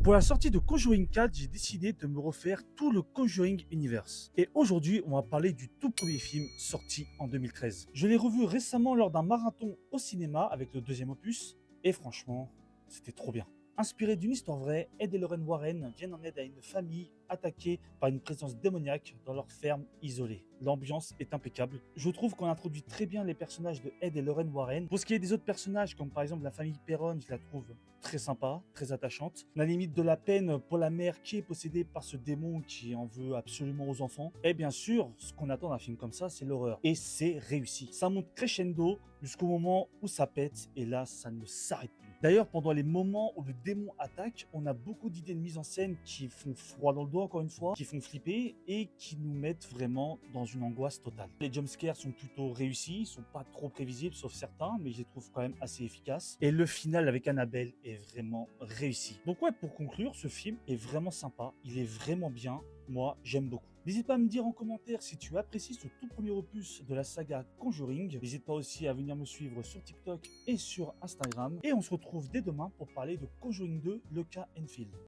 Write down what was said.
Pour la sortie de Conjuring 4, j'ai décidé de me refaire tout le Conjuring Universe. Et aujourd'hui, on va parler du tout premier film sorti en 2013. Je l'ai revu récemment lors d'un marathon au cinéma avec le deuxième opus, et franchement, c'était trop bien. Inspiré d'une histoire vraie, Ed et Lorraine Warren viennent en aide à une famille attaquée par une présence démoniaque dans leur ferme isolée. L'ambiance est impeccable. Je trouve qu'on introduit très bien les personnages de Ed et Lorraine Warren. Pour ce qui est des autres personnages, comme par exemple la famille Perron, je la trouve très sympa, très attachante. La limite de la peine pour la mère qui est possédée par ce démon qui en veut absolument aux enfants. Et bien sûr, ce qu'on attend d'un film comme ça, c'est l'horreur. Et c'est réussi. Ça monte crescendo jusqu'au moment où ça pète, et là, ça ne s'arrête plus. D'ailleurs, pendant les moments où le démon attaque, on a beaucoup d'idées de mise en scène qui font froid dans le dos, encore une fois, qui font flipper et qui nous mettent vraiment dans une angoisse totale. Les jumpscares sont plutôt réussis, ils sont pas trop prévisibles, sauf certains, mais je les trouve quand même assez efficaces. Et le final avec Annabelle est vraiment réussi. Donc ouais, pour conclure, ce film est vraiment sympa, il est vraiment bien. Moi, j'aime beaucoup. N'hésite pas à me dire en commentaire si tu apprécies ce tout premier opus de la saga Conjuring. N'hésite pas aussi à venir me suivre sur TikTok et sur Instagram. Et on se retrouve dès demain pour parler de Conjuring 2, le cas Enfield.